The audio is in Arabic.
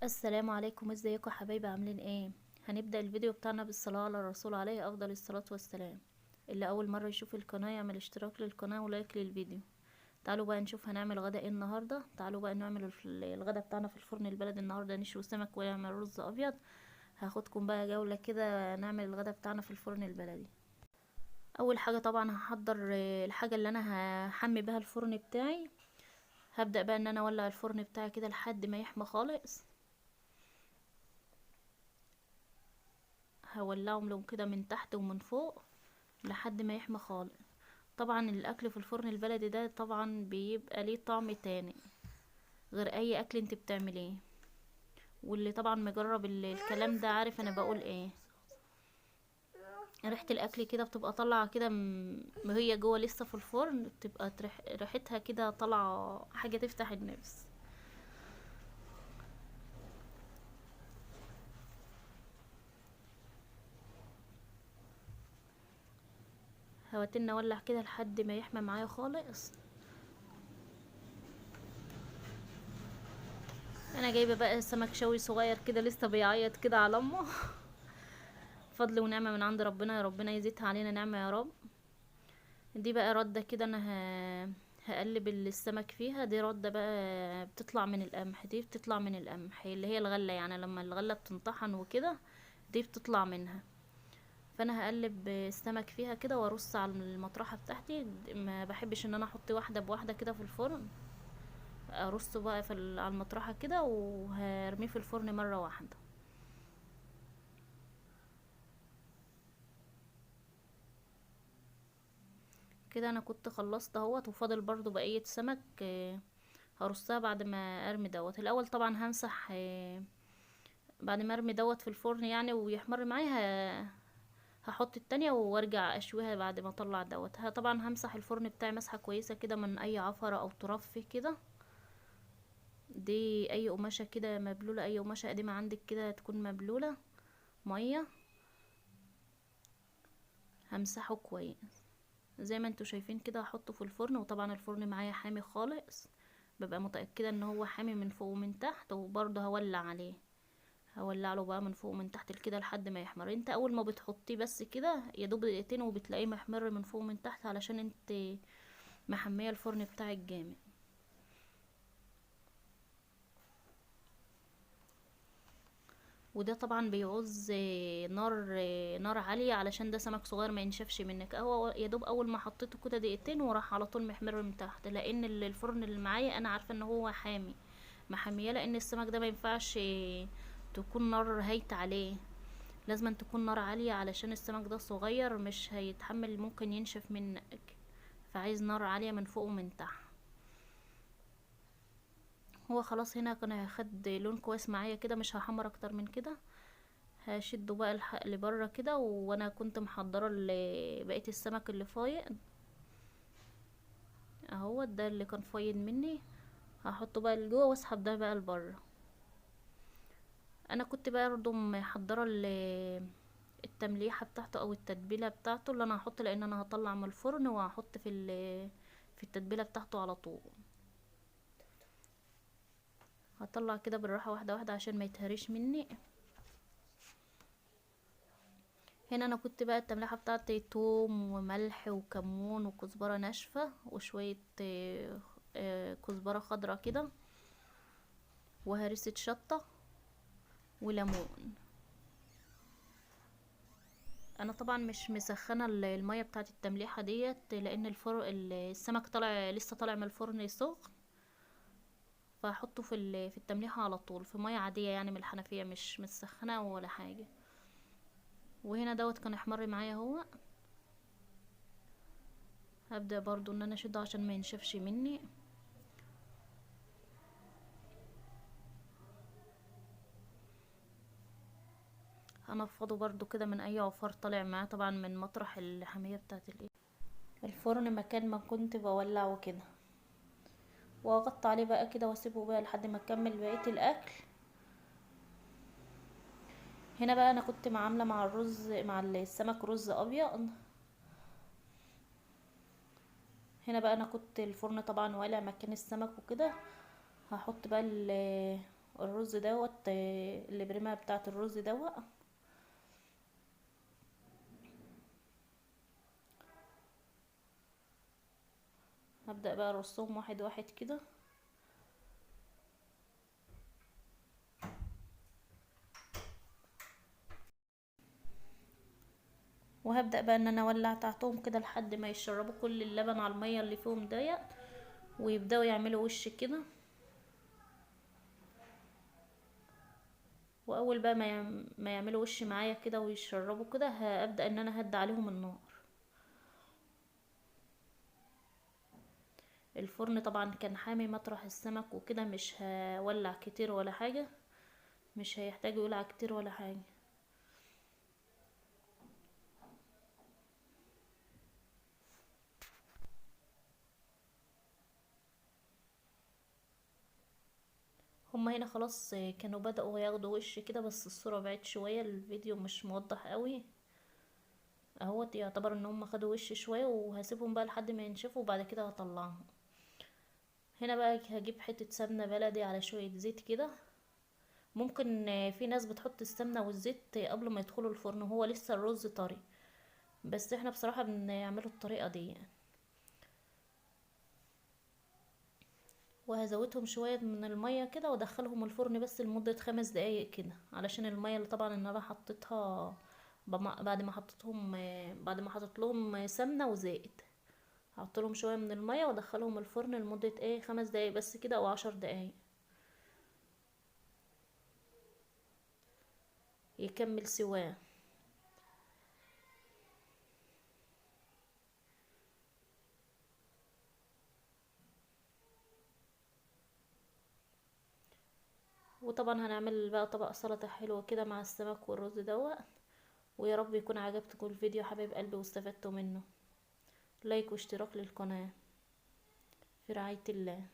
السلام عليكم، ازيكم يا حبايبي؟ عاملين ايه؟ هنبدأ الفيديو بتاعنا بالصلاة على الرسول عليه افضل الصلاة والسلام. اللي اول مرة يشوف القناة يعمل اشتراك للقناة ولايك للفيديو. تعالوا بقى نشوف هنعمل غدا ايه النهاردة. تعالوا بقى نعمل الغدا بتاعنا في الفرن البلدي. النهاردة نشوي سمك ونعمل رز ابيض. هاخدكم بقى جولة كده نعمل الغدا بتاعنا في الفرن البلدي. اول حاجة طبعا هحضر الحاجة اللي انا هحمي بها الفرن بتاعي. هبدأ بقى ان انا اولع الفرن بتاعي كده لحد ما يحمى خالص. هولعهم لهم كده من تحت ومن فوق لحد ما يحمى خالص. طبعا الاكل في الفرن البلدي ده طبعا بيبقى ليه طعم تاني غير اي اكل انت بتعمليه. واللي طبعا مجرب الكلام ده عارف انا بقول ايه. ريحة الاكل كده بتبقى طالعة كده وهي جوه لسه في الفرن بتبقى ريحتها كده طالعة حاجة تفتح النفس. هواتنا اولع كده لحد ما يحمى معايا خالص. انا جايبه بقى سمك شوي صغير كده لسه بيعيط كده على امه. فضل ونعمه من عند ربنا، يا ربنا يزيدها علينا نعمه يا رب. دي بقى ردة كده انا هقلب السمك فيها. دي ردة بقى بتطلع من القمح، دي بتطلع من القمح اللي هي الغلة، يعني لما الغلة بتنطحن وكده دي بتطلع منها. فانا هقلب السمك فيها كده وارص على المطرحة بتاعتي. ما بحبش ان انا احط واحدة بواحدة كده في الفرن. ارصه بقى على المطرحة كده وهرميه في الفرن مرة واحدة. كده انا كنت خلصت اهوت وفاضل برضو بقية سمك. هرصها بعد ما ارمي دوت. الاول طبعا همسح بعد ما ارمي دوت في الفرن يعني ويحمر معايا. هحط التانية وارجع اشويها بعد ما اطلع دوت. طبعا همسح الفرن بتاعي مسحة كويسة كده من اي عفرة او تراب فيه كده. دي اي قماشة كده مبلولة، اي قماشة قديمة عندك كده تكون مبلولة مية. همسحه كويس زي ما انتوا شايفين كده. هحطه في الفرن وطبعا الفرن معايا حامي خالص. ببقى متأكدة ان هو حامي من فوق ومن تحت. وبرضه هولع عليه، هولع له بقى من فوق ومن تحت كده لحد ما يحمر. انت اول ما بتحطيه بس كده يا دوب دقيقتين وبتلاقيه محمر من فوق ومن تحت علشان انت محميه الفرن بتاعك جامد. وده طبعا بيعوز نار عالية علشان ده سمك صغير ما ينشفش منك. هو يا دوب اول ما حطيته كده دقيقتين وراح على طول محمر من تحت. لان الفرن اللي معايا انا عارفه ان هو حامي، محميه. لان السمك ده ما ينفعش تكون نار هايت عليه. لازم أن تكون نار عالية علشان السمك ده صغير مش هيتحمل، ممكن ينشف منك. فعايز نار عالية من فوق ومن تحت. هو خلاص هنا كان هياخد لون كويس معايا كده، مش هحمر اكتر من كده. هشده بقى لبره كده. وانا كنت محضره بقيه السمك اللي فايض اهو. ده اللي كان فايض مني هحطه بقى لجوه واسحب ده بقى لبره. انا كنت بقى برضه محضره التمليحه بتاعته او التتبيله بتاعته اللي انا هحط. لان انا هطلع من الفرن وهحط في التتبيله بتاعته على طول. هطلع كده بالراحه واحده واحده عشان ما يتهريش مني. هنا انا كنت بقى التملحه بتاعتي توم وملح وكمون وكزبره ناشفه وشويه كزبره خضرا كده وهرسه شطه وليمون. انا طبعا مش مسخنه الميه بتاعت التمليحه ديت لان السمك طالع لسه طالع من الفرن سخن. فهحطه في التمليحه على طول في ميه عاديه يعني من الحنفيه، مش مسخنه ولا حاجه. وهنا دوت كان احمر معايا هو. هبدا برضو ان انا اشده عشان ما ينشفش مني. هنفضه برضو كده من اي عفار طالع معاه طبعا من مطرح الحامية بتاعت الفرن مكان ما كنت بولعه كده. واغطي عليه بقى كده واسيبه بقى لحد ما اكمل بقية الاكل. هنا بقى انا كنت عامله مع الرز مع السمك رز ابيض. هنا بقى انا كنت الفرن طبعا والع مكان السمك وكده. هحط بقى الرز دوت البريمه بتاعه الرز دوت. هبدأ بقى ارصهم واحد واحد كده. وهبدأ بقى ان انا اولع تحتهم كده لحد ما يشربوا كل اللبن على المية اللي فيهم ديت، ويبدأوا يعملوا وش كده. واول بقى ما يعملوا وش معايا كده ويشربوا كده، هبدأ ان انا هدي عليهم النار. الفرن طبعا كان حامي مطرح السمك وكده، مش هولع كتير ولا حاجة، مش هيحتاج يولع كتير ولا حاجة. هما هنا خلاص كانوا بدأوا ياخدوا وش كده، بس الصورة بعيد شوية، الفيديو مش موضح قوي. اهوت يعتبر ان هما خدوا وش شوية، وهسيبهم بقى لحد ما ينشفوا وبعد كده هطلعهم. هنا بقى هجيب حتة سمنة بلدي على شوية زيت كده. ممكن في ناس بتحط السمنة والزيت قبل ما يدخلوا الفرن وهو لسه الرز طري، بس احنا بصراحة بنعمله الطريقة دي يعني. وهزودهم شوية من المية كده وادخلهم الفرن بس لمدة 5 دقايق كده، علشان المية اللي طبعا ان انا حطيتها بعد ما حطيت لهم سمنة وزيت، هحط لهم شوية من المية وادخلهم الفرن لمدة 5 دقايق بس كده او 10 دقايق، يكمل سواه. وطبعا هنعمل بقى طبق سلطة حلوة كده مع السمك والرز دوت. ويا رب يكون عجبتكم الفيديو حبايب قلبي واستفدتوا منه. لايك واشتراك للقناة. في رعاية الله.